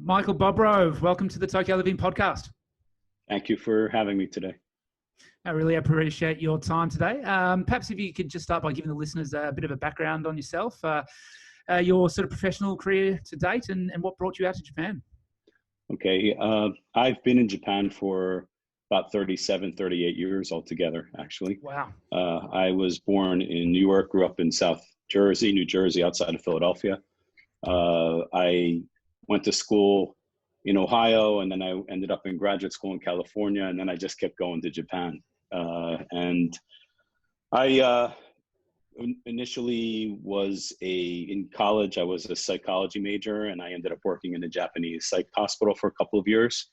Michael Bobrove, welcome to the Tokyo Living Podcast. Thank you for having me today. I really appreciate your time today. Perhaps if you could just start by giving the listeners a bit of a background on yourself, your sort of professional career to date, and what brought you out to Japan. Okay, I've been in Japan for about 38 years altogether, actually. Wow. I was born in New York, grew up in New Jersey, outside of Philadelphia. I went to school in Ohio, and then I ended up in graduate school in California, and then I just kept going to Japan. And I initially in college, I was a psychology major, and I ended up working in a Japanese psych hospital for a couple of years.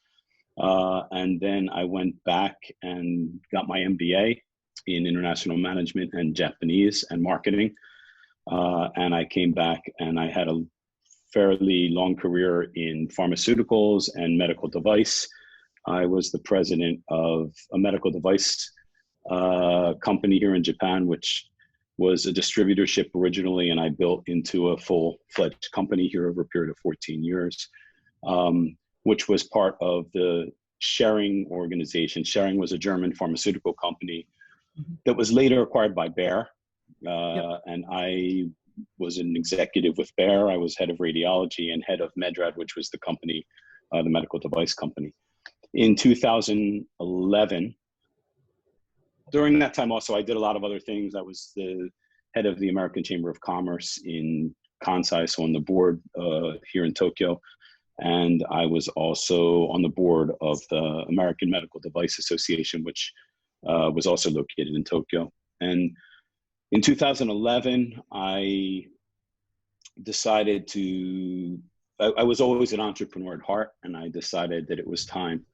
And then I went back and got my MBA in international management and Japanese and marketing. And I came back and I had a fairly long career in pharmaceuticals and medical device. I was the president of a medical device company here in Japan, which was a distributorship originally, and I built into a full-fledged company here over a period of 14 years, which was part of the Schering organization. Schering was a German pharmaceutical company that was later acquired by Bayer, and I was an executive with Bayer. I was head of radiology and head of Medrad, which was the company, the medical device company. In 2011, during that time also, I did a lot of other things. I was the head of the American Chamber of Commerce in Kansai, so on the board here in Tokyo. And I was also on the board of the American Medical Device Association, which was also located in Tokyo. And in 2011, I decided I was always an entrepreneur at heart, and I decided that it was time.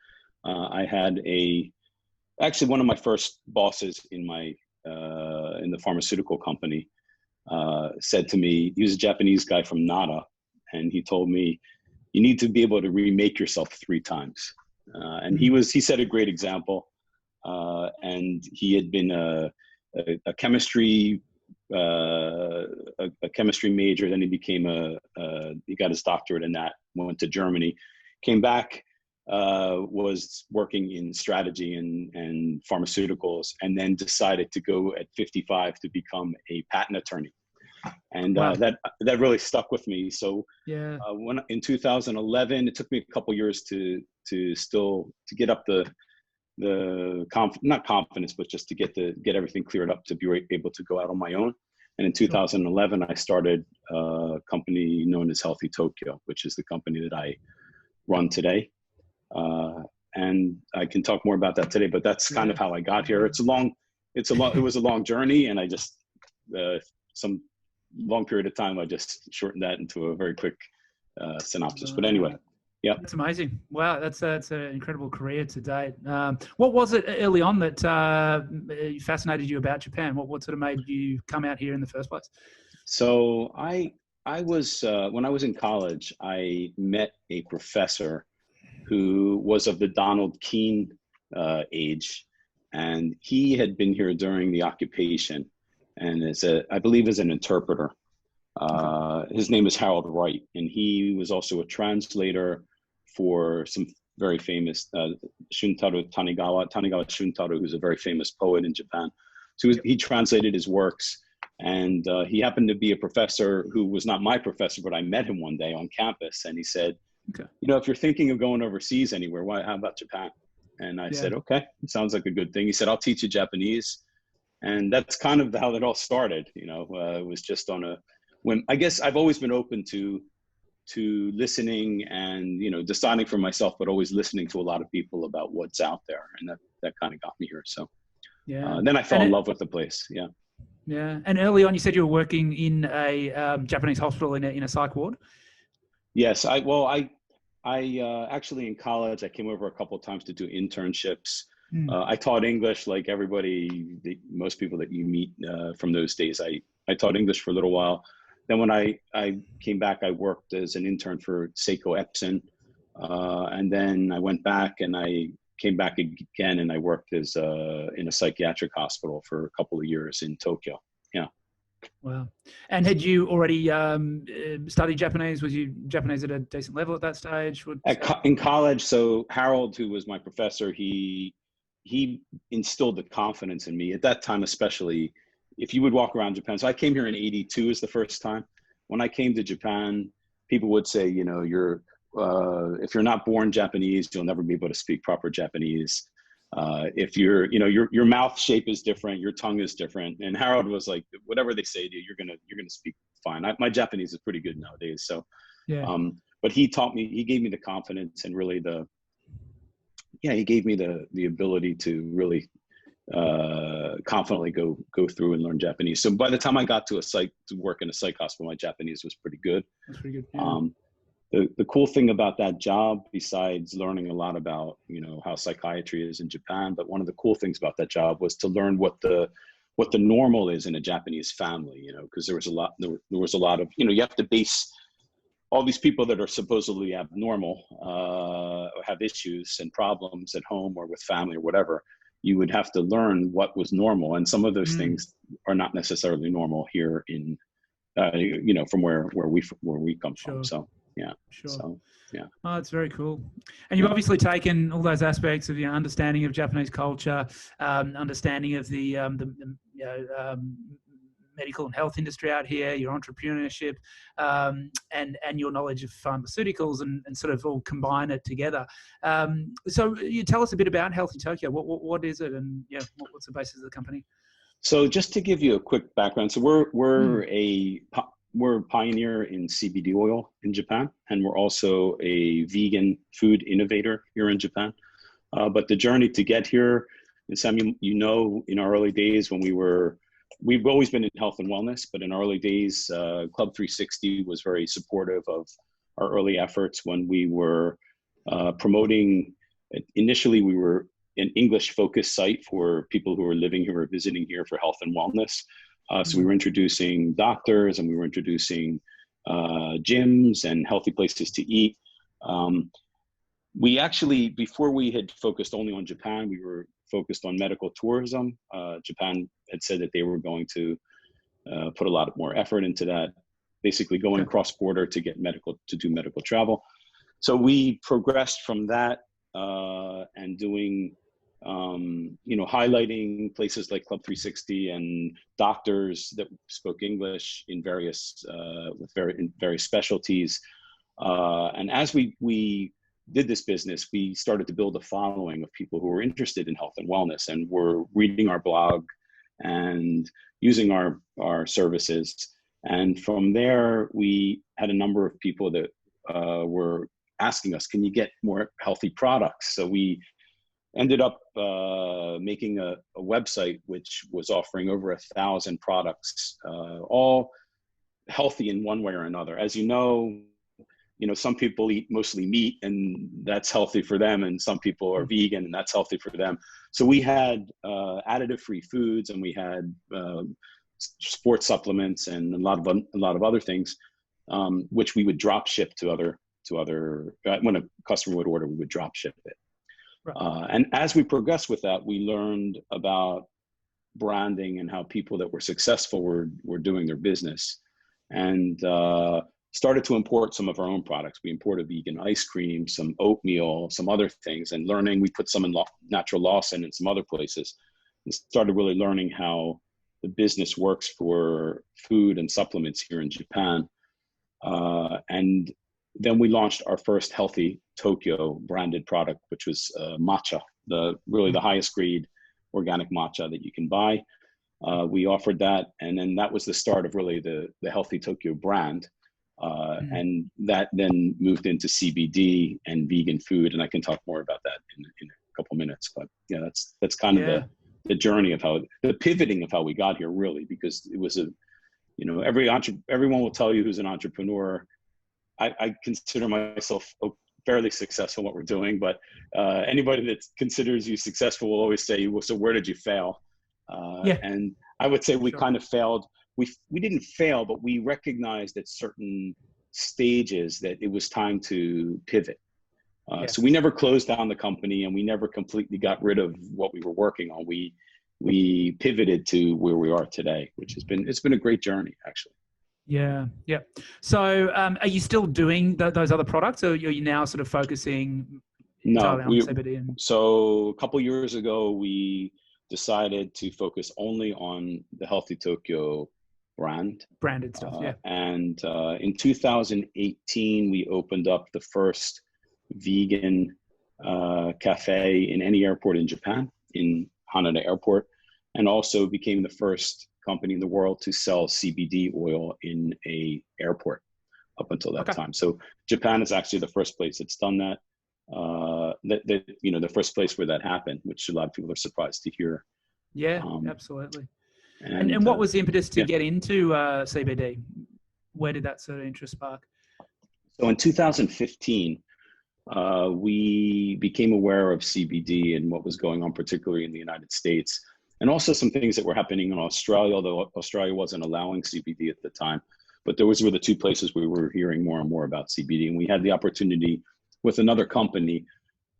I had actually one of my first bosses in the pharmaceutical company said to me, he was a Japanese guy from Nara, and he told me, you need to be able to remake yourself 3 times. And he set a great example. And he had been a chemistry major. Then he became he got his doctorate in that, went to Germany, came back, was working in strategy and pharmaceuticals, and then decided to go at 55 to become a patent attorney. And Wow. that really stuck with me. So Yeah. when in 2011, it took me a couple years to get up not confidence, but just to get everything cleared up to be able to go out on my own. And in 2011, I started a company known as Healthy Tokyo, which is the company that I run today. And I can talk more about that today, but that's kind of how I got here. It was a long journey, and I just, some long period of time, I just shortened that into a very quick synopsis. But anyway. Yeah, that's amazing. Wow, that's an incredible career to date. What was it early on that fascinated you about Japan? What sort of made you come out here in the first place? So I was when I was in college, I met a professor who was of the Donald Keene age, and he had been here during the occupation, and I believe as an interpreter. His name is Harold Wright, and he was also a translator for some very famous Shuntaro Tanigawa Shuntaro, who's a very famous poet in Japan. So he translated his works, and he happened to be a professor who was not my professor, but I met him one day on campus, and he said, if you're thinking of going overseas anywhere, how about Japan? And I said, okay, sounds like a good thing. He said, I'll teach you Japanese. And that's kind of how it all started. It was just when I guess I've always been open to listening and, deciding for myself, but always listening to a lot of people about what's out there. And that kind of got me here. So then I fell in love with the place. Yeah. Yeah. And early on, you said you were working in a Japanese hospital in a psych ward. Yes. I actually in college, I came over a couple of times to do internships. I taught English like most people that you meet from those days. I taught English for a little while. Then when I came back, I worked as an intern for Seiko Epson. And then I went back and I came back again and I worked in a psychiatric hospital for a couple of years in Tokyo. Yeah. Wow. And had you already studied Japanese? Was you Japanese at a decent level at that stage? In college, so Harold, who was my professor, he instilled the confidence in me at that time, especially if you would walk around Japan. So I came here in '82 is the first time. When I came to Japan, people would say, you know, if you're not born Japanese, you'll never be able to speak proper Japanese. If you're, you know, your mouth shape is different, your tongue is different. And Harold was like, whatever they say to you, you're gonna speak fine. My Japanese is pretty good nowadays. So, yeah. But he gave me the confidence and really he gave me the ability to really confidently go through and learn Japanese. So by the time I got to work in a psych hospital, my Japanese was pretty good. That's pretty good. Yeah. The cool thing about that job, besides learning a lot about, you know, how psychiatry is in Japan, but one of the cool things about that job was to learn what the normal is in a Japanese family, you know, because there was a lot of, you know, you have to base all these people that are supposedly abnormal, or have issues and problems at home or with family or whatever. You would have to learn what was normal, and some of those things are not necessarily normal here in, you know, from where we come from. So. Yeah. Sure. So, yeah. Oh, it's very cool. And you've obviously taken all those aspects of your understanding of Japanese culture, understanding of the medical and health industry out here, your entrepreneurship, and your knowledge of pharmaceuticals, and sort of all combine it together. So you tell us a bit about Healthy Tokyo. What is it, and what's the basis of the company? So just to give you a quick background, so we're a pioneer in CBD oil in Japan, and we're also a vegan food innovator here in Japan. But the journey to get here, and Sam, you know, in our early days when we've always been in health and wellness, but in our early days, Club 360 was very supportive of our early efforts when we were promoting. Initially, we were an English-focused site for people who are living here or visiting here for health and wellness. So we were introducing doctors, and we were introducing gyms and healthy places to eat. We actually, before we had focused only on Japan, we were focused on medical tourism. Japan had said that they were going to put a lot more effort into that, basically going cross-border to do medical travel. So we progressed from that and doing, highlighting places like Club 360 and doctors that spoke English in various specialties. And as we did this business, we started to build a following of people who were interested in health and wellness and were reading our blog and using our services. And from there, we had a number of people that were asking us, can you get more healthy products? So we ended up making a website which was offering over 1,000 products, all healthy in one way or another. As you know, some people eat mostly meat and that's healthy for them, and some people are vegan and that's healthy for them. So we had additive-free foods, and we had sports supplements and a lot of other things, which we would drop ship to other. When a customer would order, we would drop ship it. Right. And as we progressed with that, we learned about branding and how people that were successful were doing their business, and started to import some of our own products. We imported vegan ice cream, some oatmeal, some other things, and learning. We put some in Natural Lawson and some other places, and started really learning how the business works for food and supplements here in Japan. And then we launched our first Healthy Tokyo branded product, which was matcha, the highest grade organic matcha that you can buy. We offered that, and then that was the start of really the Healthy Tokyo brand. And that then moved into CBD and vegan food, and I can talk more about that in a couple minutes. But yeah, that's kind of the journey of the pivoting of how we got here, really, because it was everyone will tell you who's an entrepreneur. I consider myself fairly successful in what we're doing, but anybody that considers you successful will always say, well, so where did you fail? And I would say we kind of failed. We didn't fail, but we recognized at certain stages that it was time to pivot. So we never closed down the company, and we never completely got rid of what we were working on. We we pivoted to where we are today, which it's been a great journey, actually. Yeah. Yeah. So, are you still doing those other products, or are you now sort of focusing entirely on CBD? So a couple years ago, we decided to focus only on the Healthy Tokyo branded stuff. Yeah. And in 2018, we opened up the first vegan cafe in any airport in Japan, in Haneda Airport, and also became the first company in the world to sell CBD oil in a airport up until that time. So Japan is actually the first place that's done that. The first place where that happened, which a lot of people are surprised to hear. Yeah, absolutely. And what was the impetus to get into CBD? Where did that sort of interest spark? So in 2015, we became aware of CBD and what was going on, particularly in the United States, and also some things that were happening in Australia, although Australia wasn't allowing CBD at the time. But those were the two places we were hearing more and more about CBD. And we had the opportunity with another company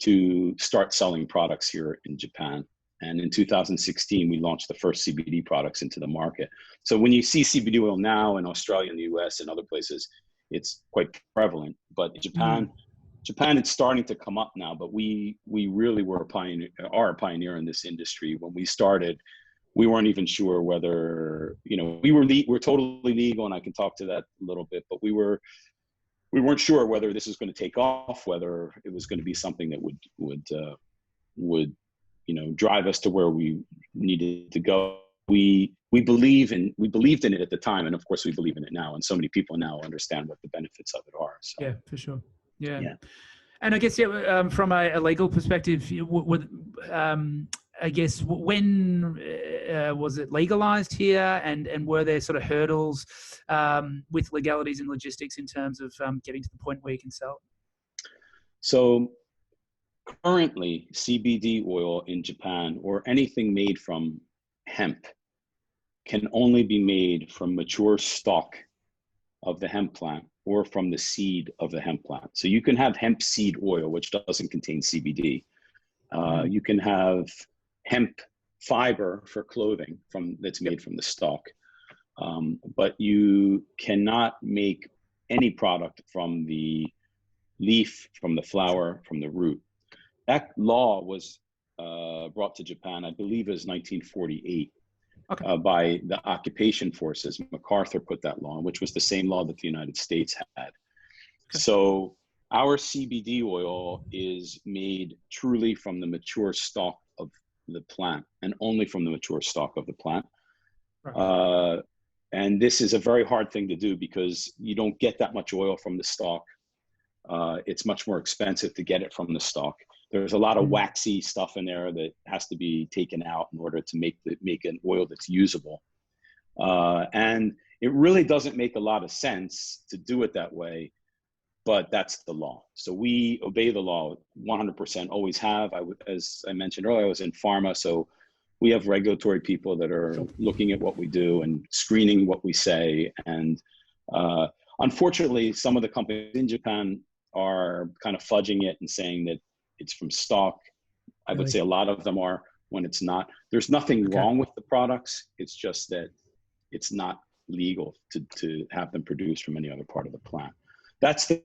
to start selling products here in Japan. And in 2016, we launched the first CBD products into the market. So when you see CBD oil now in Australia and the US and other places, it's quite prevalent. But Japan, it's starting to come up now, but we really were a pioneer in this industry. When we started, we weren't even sure whether, we're totally legal, and I can talk to that a little bit, but we weren't sure whether this was going to take off, whether it was going to be something that would drive us to where we needed to go. We believed in it at the time, and of course we believe in it now, and so many people now understand what the benefits of it are. So. Yeah, for sure. Yeah. And I guess from a legal perspective, I guess when was it legalized here, and were there sort of hurdles with legalities and logistics in terms of getting to the point where you can sell? So currently, CBD oil in Japan, or anything made from hemp, can only be made from mature stalk of the hemp plant or from the seed of the hemp plant. So you can have hemp seed oil, which doesn't contain CBD. You can have hemp fiber for clothing that's made from the stalk. But you cannot make any product from the leaf, from the flower, from the root. That law was brought to Japan, I believe it was 1948, by the occupation forces. MacArthur put that law, which was the same law that the United States had. So our CBD oil is made truly from the mature stalk of the plant, and only from the mature stalk of the plant. And this is a very hard thing to do because you don't get that much oil from the stalk. It's much more expensive to get it from the stalk. There's a lot of waxy stuff in there that has to be taken out in order to make an oil that's usable. And it really doesn't make a lot of sense to do it that way, but that's the law. So we obey the law 100%, always have. As I mentioned earlier, I was in pharma, so we have regulatory people that are looking at what we do and screening what we say. And unfortunately, some of the companies in Japan are kind of fudging it and saying that it's from stock. I would say a lot of them are, when it's not. There's nothing wrong with the products. It's just that it's not legal to have them produced from any other part of the plant. That's the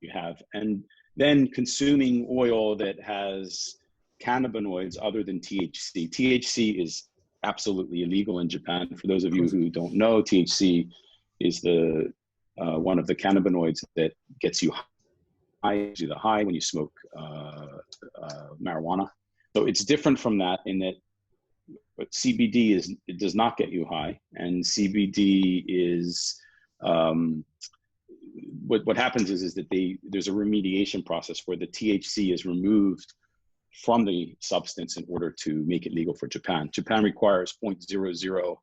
you have. And then consuming oil that has cannabinoids other than THC. THC is absolutely illegal in Japan. For those of you who don't know, THC is the one of the cannabinoids that gets you high when you smoke marijuana. So it's different from that in that, but CBD it does not get you high, and CBD is what happens is that there's a remediation process where the THC is removed from the substance in order to make it legal for Japan. Japan requires 0.00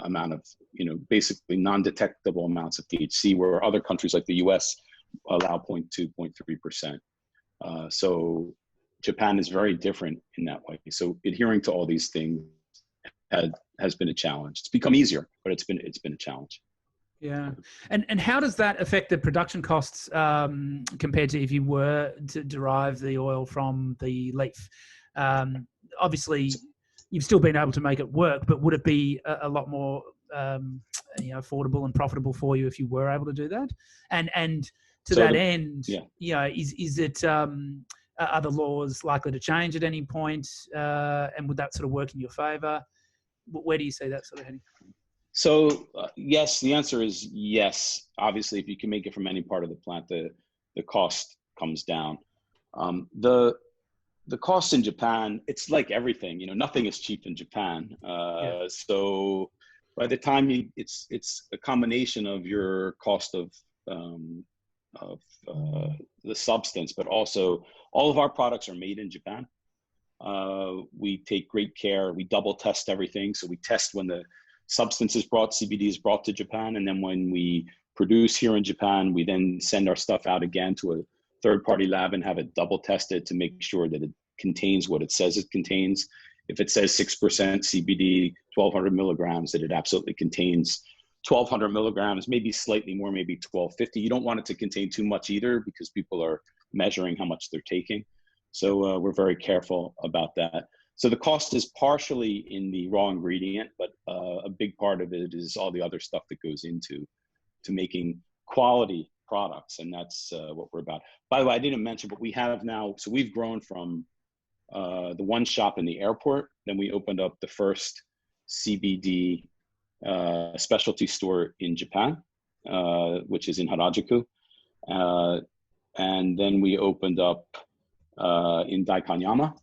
amount of, basically non-detectable amounts of THC, where other countries like the US allow 0.2, 0.3%. So Japan is very different in that way. So adhering to all these things has been a challenge. It's become easier, but it's been a challenge. Yeah. And how does that affect the production costs compared to if you were to derive the oil from the leaf? Obviously, you've still been able to make it work, but would it be a lot more affordable and profitable for you if you were able to do that? And to that end, is it are the laws likely to change at any point, and would that sort of work in your favor? Where do you see that sort of heading? So yes, the answer is yes. Obviously, if you can make it from any part of the plant, the cost comes down. The cost in Japan, it's like everything, nothing is cheap in Japan. So by the time it's a combination of your cost of the substance, but also all of our products are made in Japan. We take great care. We double test everything. So we test when the substance is brought, CBD is brought to Japan. And then when we produce here in Japan, we then send our stuff out again to a third-party lab and have it double tested to make sure that it contains what it says it contains. If it says 6% CBD, 1,200 milligrams, that it absolutely contains 1,200 milligrams, maybe slightly more, maybe 1,250. You don't want it to contain too much either because people are measuring how much they're taking. So we're very careful about that. So the cost is partially in the raw ingredient, but a big part of it is all the other stuff that goes into making quality products, and that's what we're about. By the way, I didn't mention, but we have now, so we've grown from the one shop in the airport, then we opened up the first CBD specialty store in Japan, which is in Harajuku, and then we opened up in Daikanyama,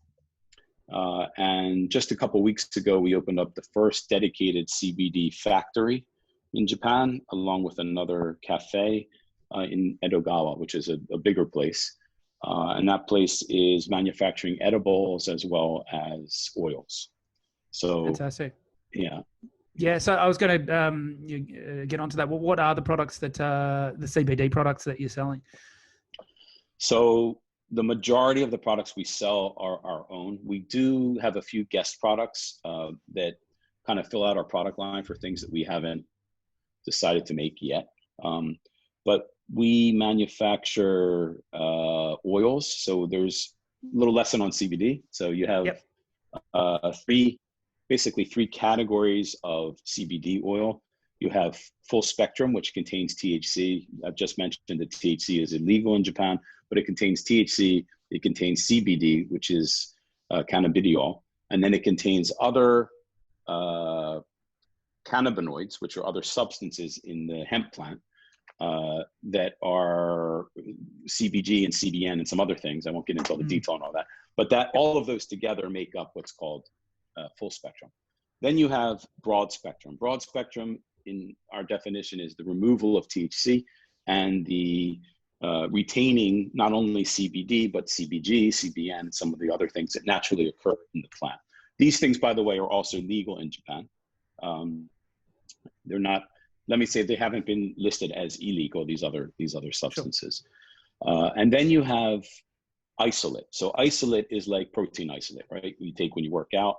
and just a couple weeks ago, we opened up the first dedicated CBD factory in Japan, along with another cafe in Edogawa, which is a bigger place. And that place is manufacturing edibles as well as oils. So fantastic. Yeah. Yeah. So I was going to get onto that. Well, what are the products that the CBD products that you're selling? So the majority of the products we sell are our own. We do have a few guest products that kind of fill out our product line for things that we haven't decided to make yet. But we manufacture oils. So there's a little lesson on CBD. So you have basically three categories of CBD oil. You have full spectrum, which contains THC. I've just mentioned that THC is illegal in Japan, but it contains THC, it contains CBD, which is cannabidiol, and then it contains other cannabinoids, which are other substances in the hemp plant that are CBG and CBN and some other things. I won't get into all the detail on all that, but all of those together make up what's called full spectrum. Then you have broad spectrum. Broad spectrum, in our definition, is the removal of THC and the retaining not only CBD, but CBG, CBN, and some of the other things that naturally occur in the plant. These things, by the way, are also legal in Japan. They're not, let me say, they haven't been listed as illegal, these other substances. Sure. And then you have isolate. So isolate is like protein isolate, right? You take when you work out.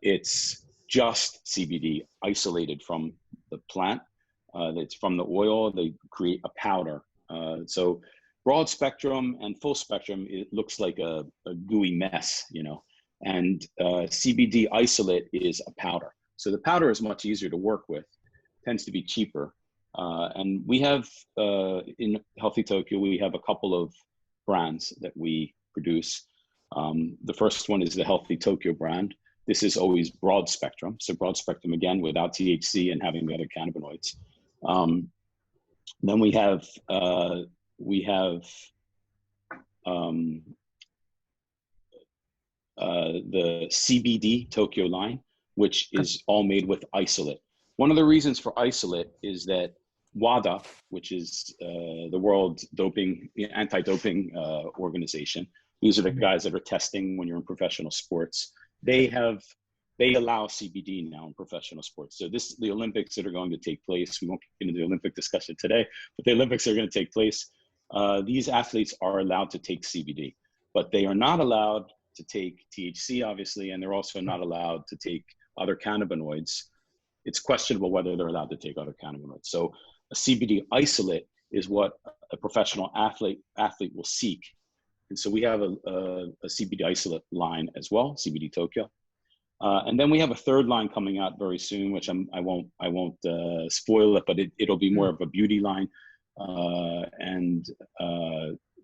It's just CBD isolated from the plant. It's from the oil. They create a powder. So broad spectrum and full spectrum, it looks like a gooey mess, and CBD isolate is a powder. So the powder is much easier to work with, tends to be cheaper. And we have, in Healthy Tokyo, we have a couple of brands that we produce. The first one is the Healthy Tokyo brand. This is always broad spectrum. So broad spectrum, again, without THC and having the other cannabinoids. Then we have the CBD Tokyo line, which is all made with isolate. One of the reasons for isolate is that WADA, which is the World Anti-Doping Organization, these are the guys that are testing when you're in professional sports. They allow CBD now in professional sports. So the Olympics that are going to take place, we won't get into the Olympic discussion today, but the Olympics are going to take place. These athletes are allowed to take CBD, but they are not allowed to take THC, obviously, and they're also not allowed to take other cannabinoids. It's questionable whether they're allowed to take other cannabinoids. So a CBD isolate is what a professional athlete will seek And so we have a CBD isolate line as well, CBD Tokyo. And then we have a third line coming out very soon, which I won't spoil it, but it'll be more of a beauty line. And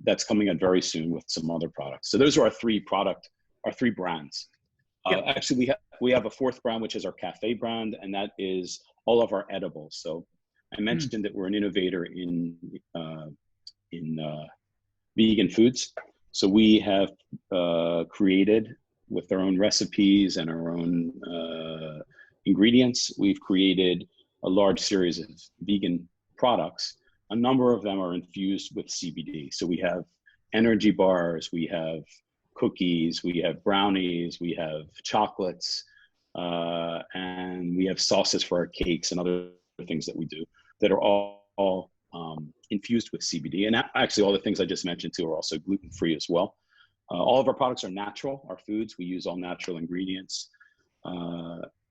that's coming out very soon with some other products. So those are our three brands. Actually, we have a fourth brand, which is our cafe brand, and that is all of our edibles. So I mentioned that we're an innovator in vegan foods. So we have created, with our own recipes and our own ingredients, we've created a large series of vegan products. A number of them are infused with CBD. So we have energy bars, we have cookies, we have brownies, we have chocolates, and we have sauces for our cakes and other things that we do that are all infused with CBD. And actually all the things I just mentioned too are also gluten-free as well. All of our products are natural, our foods. We use all natural ingredients.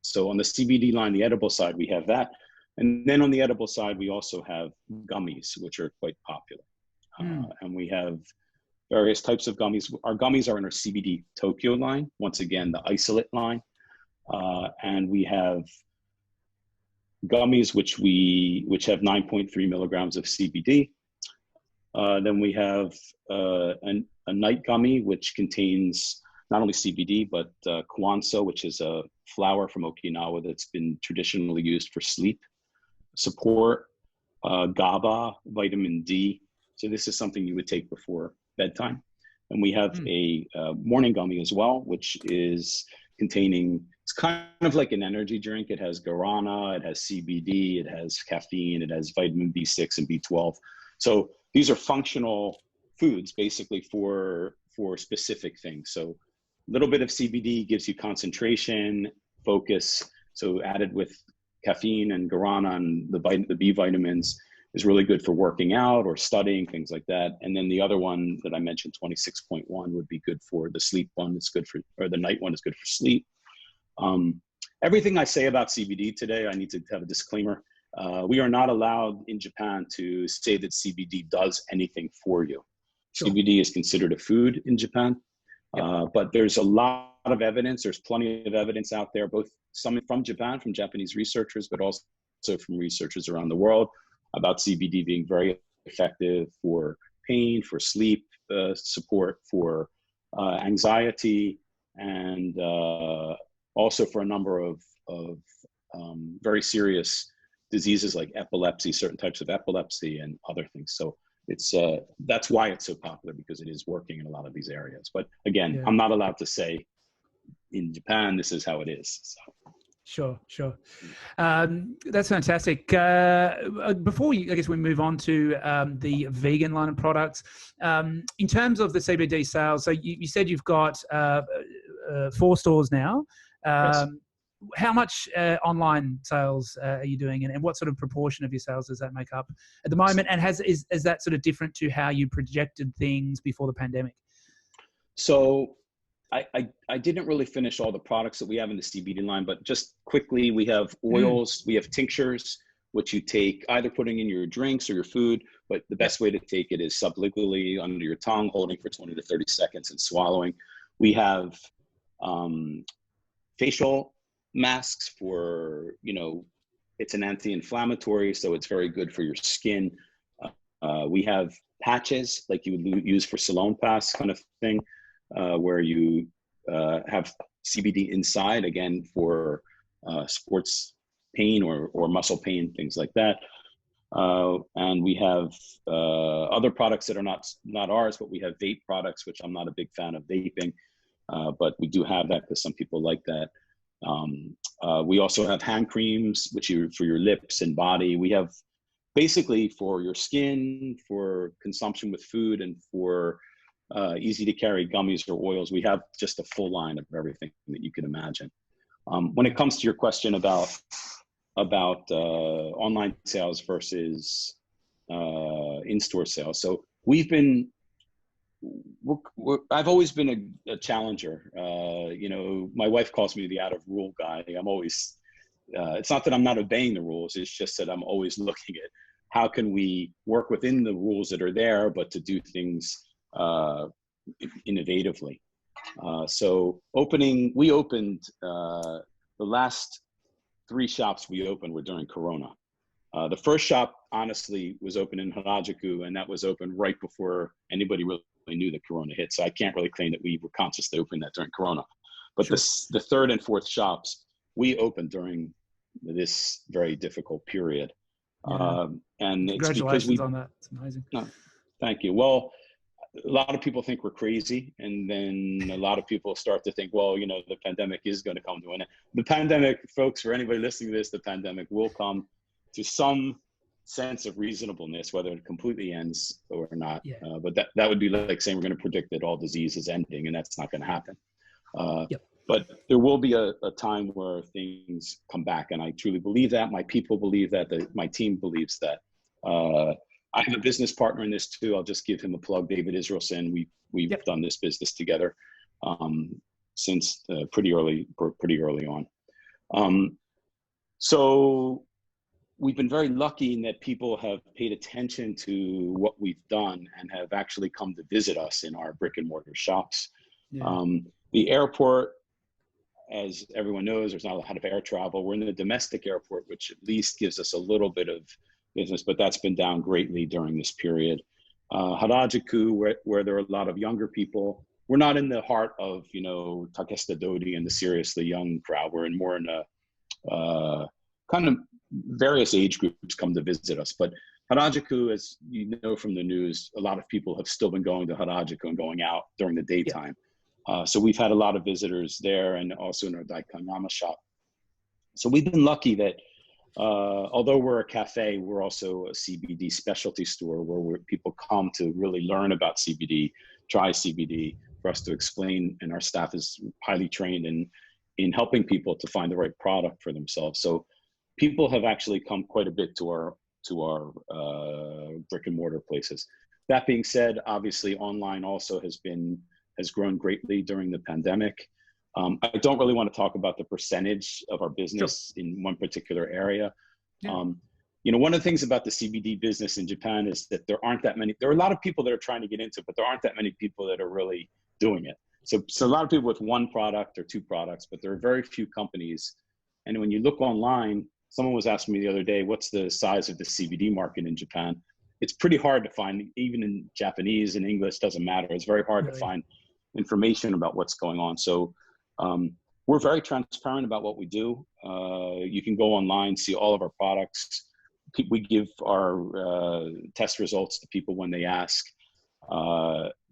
So on the CBD line, the edible side, we have that. And then on the edible side, we also have gummies, which are quite popular. And we have various types of gummies. Our gummies are in our CBD Tokyo line, once again, the isolate line. And we have gummies which have 9.3 milligrams of CBD. Then we have a night gummy, which contains not only CBD, but Kwanso, which is a flower from Okinawa that's been traditionally used for sleep support, GABA, vitamin D. So this is something you would take before bedtime. And we have a morning gummy as well, which is containing, it's kind of like an energy drink. It has guarana, it has CBD, it has caffeine, it has vitamin B6 and B12. So these are functional foods basically for specific things. So a little bit of CBD gives you concentration, focus. So added with caffeine and guarana and the B vitamins is really good for working out or studying, things like that. And then the other one that I mentioned, 26.1, would be good for the sleep one. It's good for, or the night one is good for sleep. Everything I say about CBD today, I need to have a disclaimer. We are not allowed in Japan to say that CBD does anything for you. Sure. CBD is considered a food in Japan, but there's a lot of evidence. There's plenty of evidence out there, both some from Japan, from Japanese researchers, but also from researchers around the world, about CBD being very effective for pain, for sleep support, for anxiety, and also for a number of very serious diseases like epilepsy, certain types of epilepsy and other things. So it's that's why it's so popular, because it is working in a lot of these areas. But again, I'm not allowed to say in Japan, this is how it is. So. Sure. That's fantastic. Before I guess we move on to the vegan line of products, in terms of the CBD sales, so you said you've got 4 stores now. Yes. How much online sales are you doing, and what sort of proportion of your sales does that make up at the moment? And is that sort of different to how you projected things before the pandemic? So I didn't really finish all the products that we have in the CBD line, but just quickly, we have oils, we have tinctures, which you take either putting in your drinks or your food, but the best way to take it is sublingually under your tongue, holding for 20 to 30 seconds and swallowing. We have facial masks for, it's an anti-inflammatory, so it's very good for your skin. We have patches like you would use for salon pass kind of thing, where you have CBD inside, again, for sports pain or muscle pain, things like that. And we have other products that are not ours, but we have vape products, which I'm not a big fan of vaping, but we do have that because some people like that. We also have hand creams, which for your lips and body. We have basically for your skin, for consumption with food, and for easy to carry gummies or oils. We have just a full line of everything that you can imagine. When it comes to your question about online sales versus in-store sales, so I've always been a challenger. My wife calls me the out of rule guy. I'm always, it's not that I'm not obeying the rules. It's just that I'm always looking at how can we work within the rules that are there, but to do things innovatively. So we opened, the last 3 shops we opened were during Corona. The first shop, honestly, was open in Harajuku, and that was open right before anybody really knew that Corona hit. So I can't really claim that we were conscious to open that during Corona. But Sure. the third and fourth shops, we opened during this very difficult period. Yeah. And it's because Congratulations on that. It's amazing. No, thank you. Well, a lot of people think we're crazy, and then a lot of people start to think, well, you know, the pandemic is going to come to an end. The pandemic, folks, for anybody listening to this, the pandemic will come to some sense of reasonableness, whether it completely ends or not. Yeah. But that would be like saying we're going to predict that all disease is ending, and that's not going to happen. Yep. But there will be a time where things come back, and I truly believe that. My people believe that. My team believes that. I have a business partner in this too. I'll just give him a plug, David Israelson. We've Yep. done this business together since pretty early on. So we've been very lucky in that people have paid attention to what we've done and have actually come to visit us in our brick and mortar shops. Yeah. The airport, as everyone knows, there's not a lot of air travel. We're in the domestic airport, which at least gives us a little bit of business, but that's been down greatly during this period. Harajuku, where there are a lot of younger people, we're not in the heart of, you know, Takeshita Dodi and the seriously young crowd. We're more in a kind of various age groups come to visit us. But Harajuku, as you know from the news, a lot of people have still been going to Harajuku and going out during the daytime. So we've had a lot of visitors there, and also in our Daikanyama shop. So we've been lucky that although we're a cafe, we're also a CBD specialty store where people come to really learn about CBD, try CBD, for us to explain, and our staff is highly trained in helping people to find the right product for themselves. So people have actually come quite a bit to our brick and mortar places. That being said, obviously online also has grown greatly during the pandemic. I don't really want to talk about the percentage of our business in one particular area. Yeah. You know, one of the things about the CBD business in Japan is that there are a lot of people that are trying to get into it, but there aren't that many people that are really doing it. So a lot of people with 1 product or 2 products, but there are very few companies. And when you look online, someone was asking me the other day, what's the size of the CBD market in Japan? It's pretty hard to find, even in Japanese and English, doesn't matter. It's very hard to find information about what's going on. So we're very transparent about what we do. You can go online, see all of our products. We give our test results to people when they ask.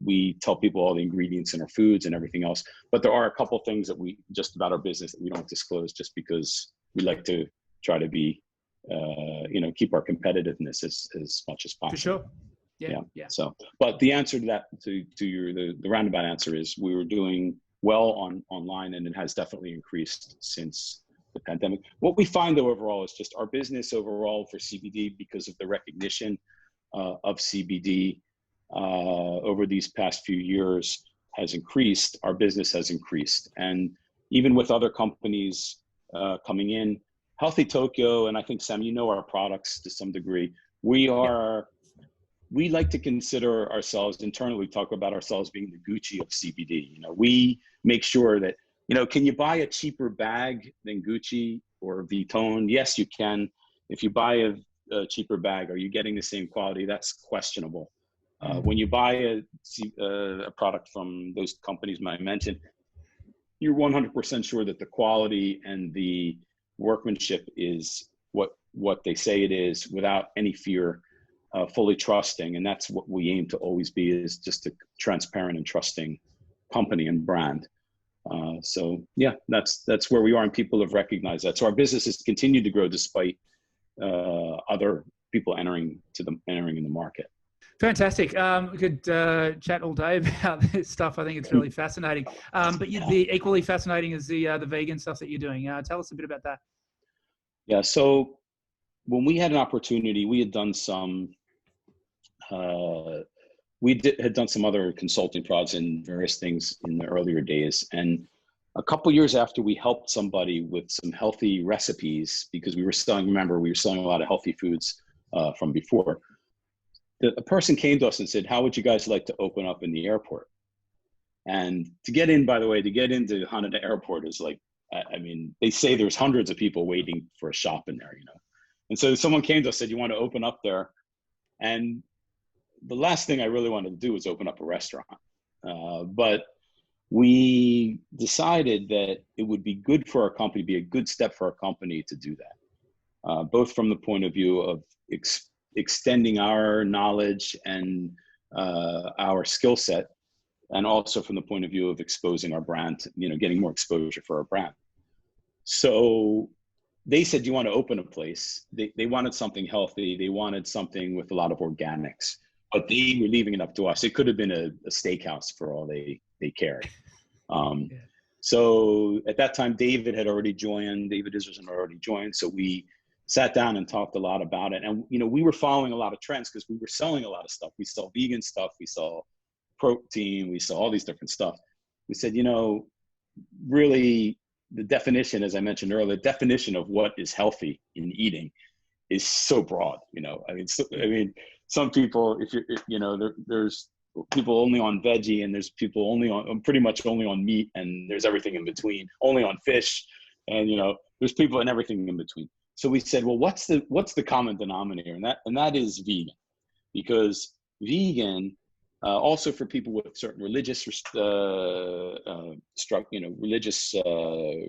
We tell people all the ingredients in our foods and everything else. But there are a couple things that just about our business that we don't disclose, just because we like to try to be, keep our competitiveness as much as possible. For sure. Yeah. So, but the answer to that, the roundabout answer is we were doing well online, and it has definitely increased since the pandemic. What we find though overall is just our business overall for CBD, because of the recognition of CBD over these past few years, has increased. Our business has increased, and even with other companies coming in, Healthy Tokyo, and I think Sam, you know our products to some degree. We like to consider ourselves internally, we talk about ourselves being the Gucci of CBD. You know, we make sure that, you know, can you buy a cheaper bag than Gucci or Vuitton? Yes, you can. If you buy a cheaper bag, are you getting the same quality? That's questionable. When you buy a product from those companies I mentioned, you're 100% sure that the quality and the workmanship is what they say it is, without any fear. Fully trusting, and that's what we aim to always be, is just a transparent and trusting company and brand. So yeah, that's where we are, and people have recognized that. So our business has continued to grow despite other people entering in the market. Fantastic. We could chat all day about this stuff. I think it's really fascinating. But the equally fascinating is the vegan stuff that you're doing. Tell us a bit about that. Yeah. So when we had an opportunity, we had done some. Had done some other consulting projects and various things in the earlier days. And a couple of years after we helped somebody with some healthy recipes, because we were selling a lot of healthy foods from before. A person came to us and said, how would you guys like to open up in the airport? And to get in, by the way, to get into Haneda Airport is like, I mean, they say there's hundreds of people waiting for a shop in there, you know. And so someone came to us, said, you want to open up there? And the last thing I really wanted to do was open up a restaurant. But we decided that it would be good for our company, be a good step for our company to do that, both from the point of view of extending our knowledge and our skill set, and also from the point of view of exposing our brand, you know, getting more exposure for our brand. So they said, you want to open a place? They wanted something healthy. They wanted something with a lot of organics, but they were leaving it up to us. It could have been a steakhouse for all they cared. So at that time, David Israelson had already joined. So we sat down and talked a lot about it. And, you know, we were following a lot of trends because we were selling a lot of stuff. We sell vegan stuff. We sell protein. We sell all these different stuff. We said, you know, really the definition, as I mentioned earlier, the definition of what is healthy in eating is so broad, you know. I mean, some people, there's people only on veggie, and there's people only on pretty much only on meat, and there's everything in between, only on fish, and, you know, there's people and everything in between. So we said, well, what's the common denominator? And that is vegan, because vegan, also for people with certain religious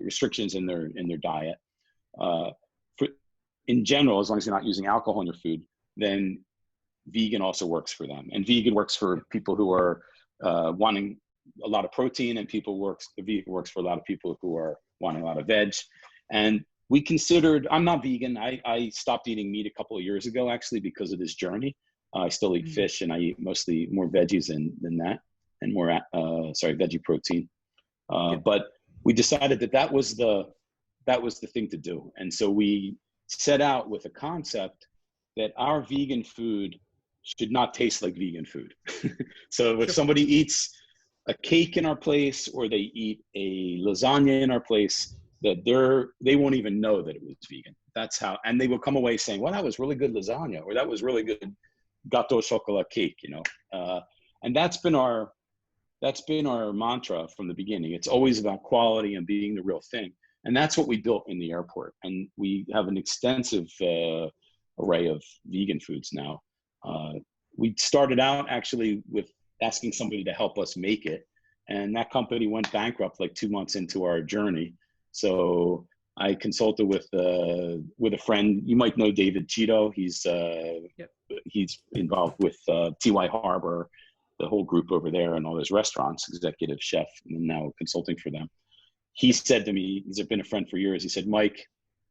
restrictions in their diet, in general, as long as you're not using alcohol in your food, then vegan also works for them. And vegan works for people who are wanting a lot of protein, and vegan works for a lot of people who are wanting a lot of veg. And we considered, I'm not vegan. I stopped eating meat a couple of years ago, actually, because of this journey. I still eat fish, and I eat mostly more veggies than that, and more, veggie protein. But we decided that was the thing to do. And so we set out with a concept that our vegan food should not taste like vegan food. So if somebody eats a cake in our place, or they eat a lasagna in our place, that they won't even know that it was vegan. That's how, and they will come away saying, well, that was really good lasagna, or that was really good gâteau au chocolat cake, you know. And that's been our mantra from the beginning. It's always about quality and being the real thing. And that's what we built in the airport. And we have an extensive array of vegan foods now. We started out actually with asking somebody to help us make it. And that company went bankrupt like 2 months into our journey. So I consulted with a friend. You might know David Cheeto. He's involved with TY Harbor, the whole group over there, and all those restaurants, executive chef, and now consulting for them. He said to me, he's been a friend for years. He said, Mike,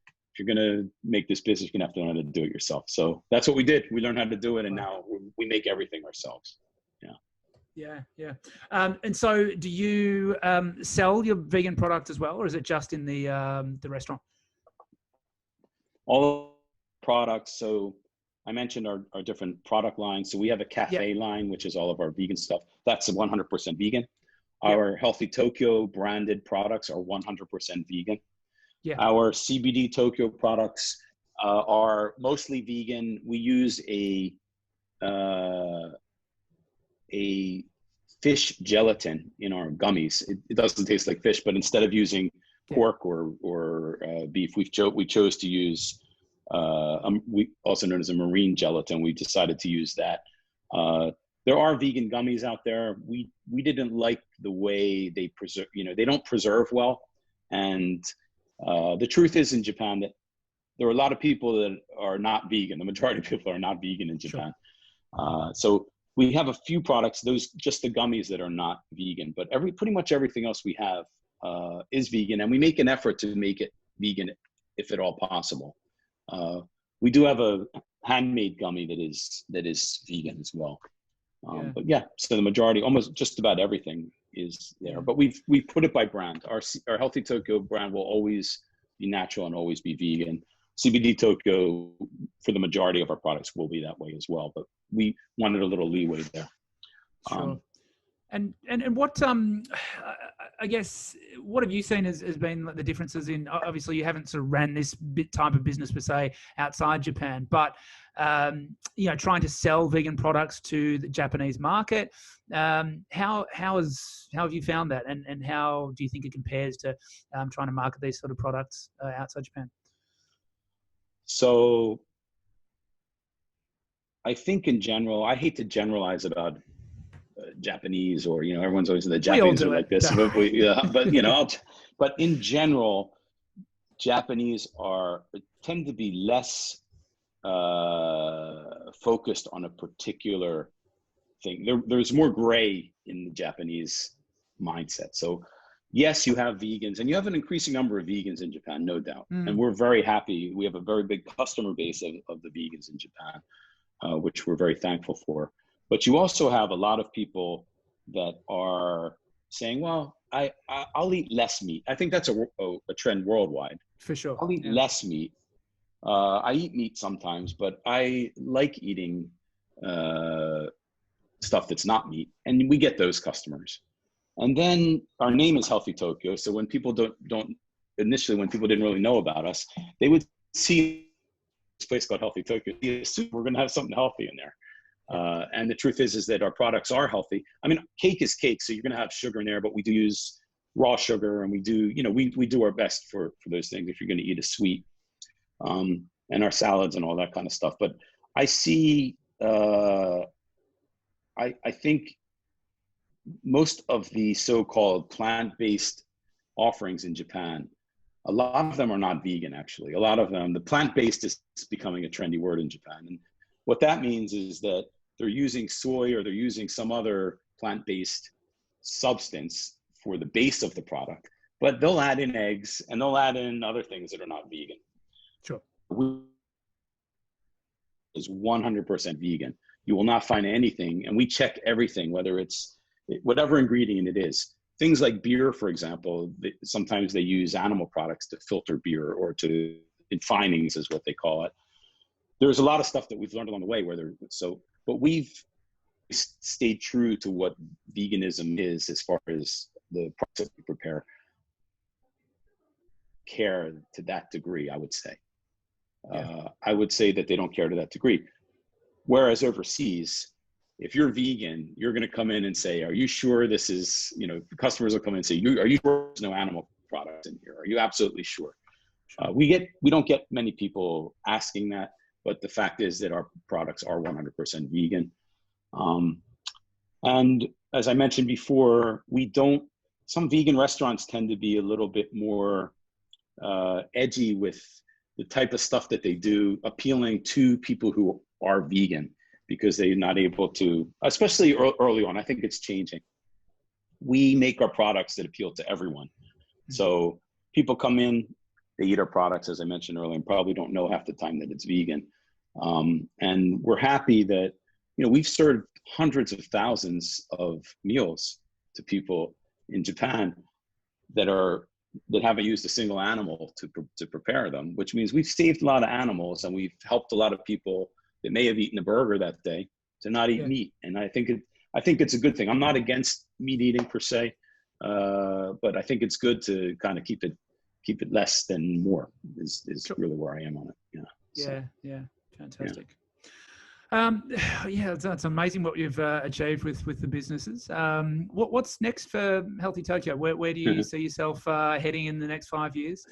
if you're going to make this business, you're going to have to learn how to do it yourself. So that's what we did. We learned how to do it, and now we make everything ourselves. Yeah. And so do you sell your vegan product as well, or is it just in the restaurant? All products. So I mentioned our different product lines. So we have a cafe line, which is all of our vegan stuff. That's 100% vegan. Our Healthy Tokyo branded products are 100% vegan. Our CBD Tokyo products are mostly vegan. We use a fish gelatin in our gummies. It doesn't taste like fish, but instead of using pork or beef, we chose to use we also known as a marine gelatin. We decided to use that. There are vegan gummies out there. We didn't like the way they preserve. You know, they don't preserve well. And the truth is, in Japan, that there are a lot of people that are not vegan. The majority of people are not vegan in Japan. So we have a few products, just the gummies, that are not vegan, but pretty much everything else we have is vegan, and we make an effort to make it vegan if at all possible. We do have a handmade gummy that is vegan as well. But so the majority, almost just about everything, is there. But we put it by brand. Our Healthy Tokyo brand will always be natural and always be vegan. CBD Tokyo, for the majority of our products, will be that way as well. But we wanted a little leeway there. Sure. And what I guess, what have you seen has been the differences in, obviously you haven't sort of ran this type of business per se outside Japan, but trying to sell vegan products to the Japanese market. How have you found that, and how do you think it compares to trying to market these sort of products outside Japan? So I think in general, I hate to generalize about Japanese, or everyone's always in the Japanese are like this, but in general, Japanese tend to be less focused on a particular thing. There's more gray in the Japanese mindset. So yes, you have vegans, and you have an increasing number of vegans in Japan, no doubt. And we're very happy. We have a very big customer base of the vegans in Japan, which we're very thankful for. But you also have a lot of people that are saying, well, I'll eat less meat. I think that's a trend worldwide. For sure. I'll eat less meat. I eat meat sometimes, but I like eating stuff that's not meat. And we get those customers. And then our name is Healthy Tokyo. So when people initially, when people didn't really know about us, they would see this place called Healthy Tokyo. They assume we're going to have something healthy in there. And the truth is that our products are healthy. I mean, cake is cake, so you're going to have sugar in there, but we do use raw sugar, and we do, we do our best for those things if you're going to eat a sweet, and our salads and all that kind of stuff. But I see, I think most of the so-called plant-based offerings in Japan, a lot of them are not vegan, actually. A lot of them, the plant-based is becoming a trendy word in Japan. And what that means is that they're using soy, or they're using some other plant-based substance for the base of the product, but they'll add in eggs and they'll add in other things that are not vegan. Sure. Is 100% vegan. You will not find anything, and we check everything, whether it's whatever ingredient it is. Things like beer, for example, sometimes they use animal products to filter beer, or to finings is what they call it. There's a lot of stuff that we've learned along the way but we've stayed true to what veganism is as far as the products that we prepare. Care to that degree, I would say. I would say that they don't care to that degree. Whereas overseas, if you're vegan, you're going to come in and say, are you sure this is, customers will come in and say, are you sure there's no animal products in here? Are you absolutely sure? We don't get many people asking that, but the fact is that our products are 100% vegan. And as I mentioned before, some vegan restaurants tend to be a little bit more edgy with the type of stuff that they do, appealing to people who are vegan, because they're not able to, especially early on. I think it's changing. We make our products that appeal to everyone. So people come in, they eat our products, as I mentioned earlier, and probably don't know half the time that it's vegan. And we're happy that, we've served hundreds of thousands of meals to people in Japan that haven't used a single animal to prepare them, which means we've saved a lot of animals, and we've helped a lot of people that may have eaten a burger that day to not eat meat. And I think it's a good thing. I'm not against meat eating per se, but I think it's good to kind of keep it less than more is really where I am on it. Yeah. Fantastic. It's amazing what you've achieved with the businesses. What's next for Healthy Tokyo? Where do you see yourself heading in the next 5 years?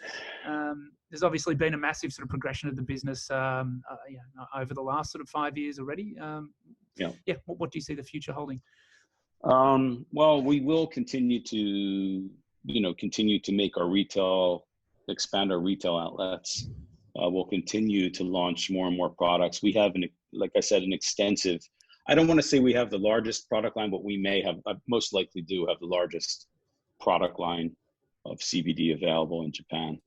There's obviously been a massive sort of progression of the business over the last sort of 5 years already. What do you see the future holding? Well, we will continue to make our expand our retail outlets. We'll continue to launch more and more products. We have, like I said, an extensive, I don't want to say we have the largest product line, but we may have, most likely do have the largest product line of CBD available in Japan.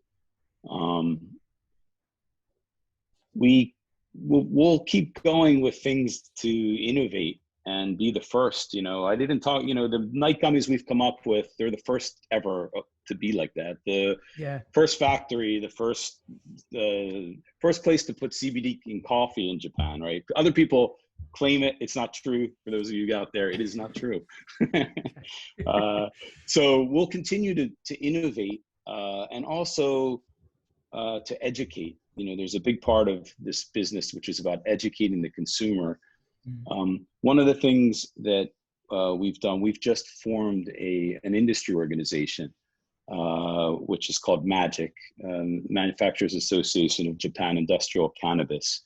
We'll keep going with things to innovate and be the first. I didn't talk, the night gummies we've come up with, they're the first ever to be like that. The first factory, the first place to put CBD in coffee in Japan, right? Other people claim it. It's not true. For those of you out there, it is not true. So we'll continue to innovate and also to educate. there's a big part of this business which is about educating the consumer. Mm. One of the things that we've done, we've just formed an industry organization, which is called MAGIC, Manufacturers Association of Japan Industrial Cannabis.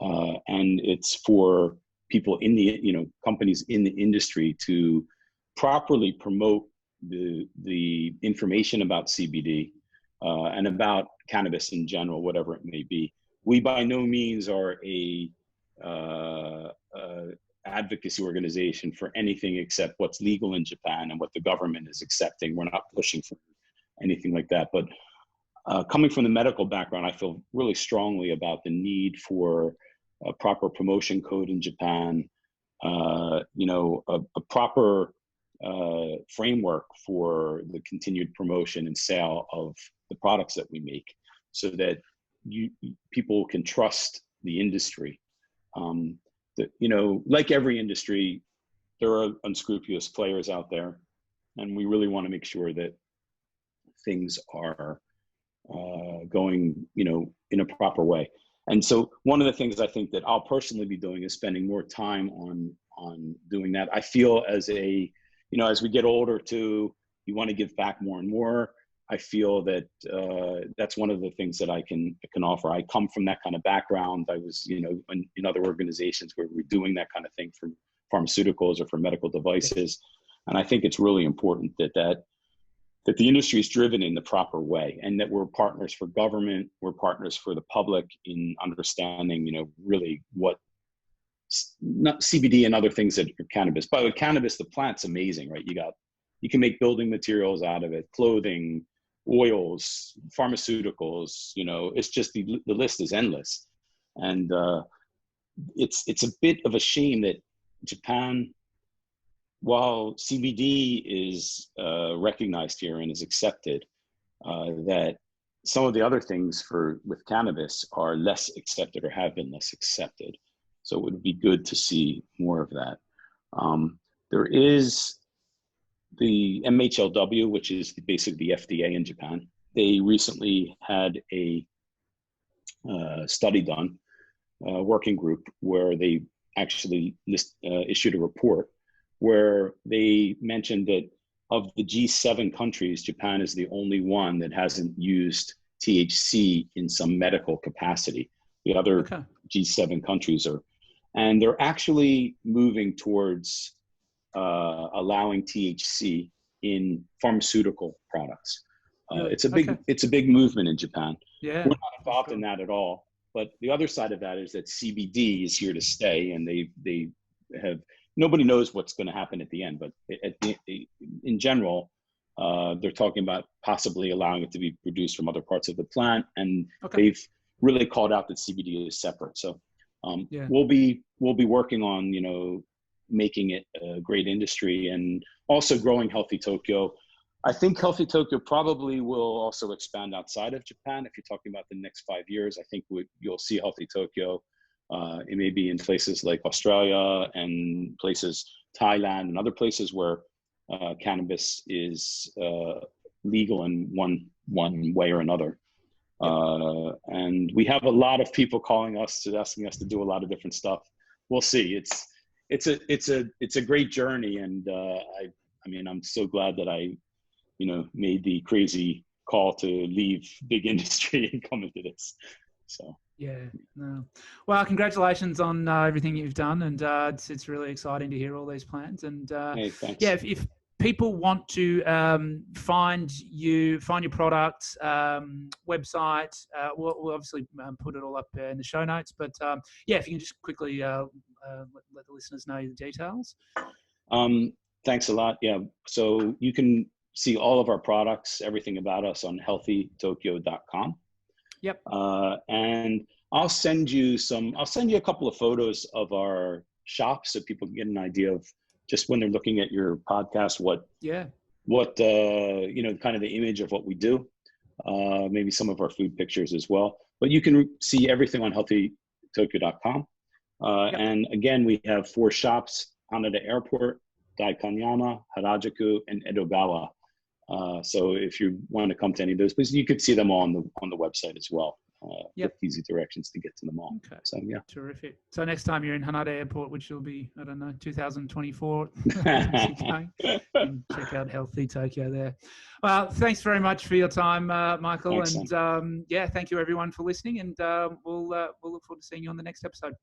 And it's for people in the, companies in the industry to properly promote the information about CBD and about cannabis in general, whatever it may be. We by no means are a advocacy organization for anything except what's legal in Japan and what the government is accepting. We're not pushing for anything like that. But coming from the medical background, I feel really strongly about the need for a proper promotion code in Japan, a proper framework for the continued promotion and sale of the products that we make, so that people can trust the industry. Like every industry, there are unscrupulous players out there, and we really want to make sure that things are going, in a proper way. And so one of the things I think that I'll personally be doing is spending more time on doing that. I feel as we get older too, you want to give back more and more. I feel that that's one of the things that I can offer. I come from that kind of background. I was, in other organizations where we're doing that kind of thing for pharmaceuticals or for medical devices. And I think it's really important that the industry is driven in the proper way, and that we're partners for government, we're partners for the public in understanding, really what not CBD and other things that are cannabis. But with cannabis, the plant's amazing, right? You can make building materials out of it, clothing, oils, pharmaceuticals, it's just the list is endless. And it's a bit of a shame that Japan, while CBD is recognized here and is accepted, that some of the other things with cannabis are less accepted or have been less accepted. So it would be good to see more of that. There is the MHLW, which is basically the FDA in Japan. They recently had a study done, a working group, where they actually issued a report where they mentioned that of the G7 countries, Japan is the only one that hasn't used THC in some medical capacity. The other G7 countries and they're actually moving towards allowing THC in pharmaceutical products. It's a big movement in Japan. Yeah, we're not involved in that at all. But the other side of that is that CBD is here to stay, and they have. Nobody knows what's going to happen at the end, but in general, they're talking about possibly allowing it to be produced from other parts of the plant, and they've really called out that CBD is separate. So we'll be working on making it a great industry and also growing Healthy Tokyo. I think Healthy Tokyo probably will also expand outside of Japan. If you're talking about the next 5 years, I think you'll see Healthy Tokyo. It may be in places like Australia and places, Thailand and other places where cannabis is legal in one way or another. And we have a lot of people calling us asking us to do a lot of different stuff. We'll see. It's a great journey, and I'm so glad that I made the crazy call to leave big industry and come into this. So. Yeah, no. Well, congratulations on everything you've done, and it's really exciting to hear all these plans. And hey, thanks. yeah, if people want to find your products, website, we'll obviously put it all up in the show notes. But yeah, if you can just quickly let the listeners know the details. Thanks a lot. Yeah, so you can see all of our products, everything about us on healthytokyo.com. Yep. And I'll send you a couple of photos of our shop so people can get an idea of just when they're looking at your podcast, what kind of the image of what we do, maybe some of our food pictures as well. But you can see everything on healthytokyo.com. And again, we have 4 shops: Haneda Airport, Daikanyama, Harajuku, and Edogawa. So if you want to come to any of those places, you could see them all on the website as well. Yep. with easy directions to get to the mall. Okay. So yeah. Terrific. So next time you're in Haneda Airport, which will be, I don't know, 2024, you can check out Healthy Tokyo there. Well, thanks very much for your time, Michael. Excellent. And yeah, thank you everyone for listening. And we'll look forward to seeing you on the next episode.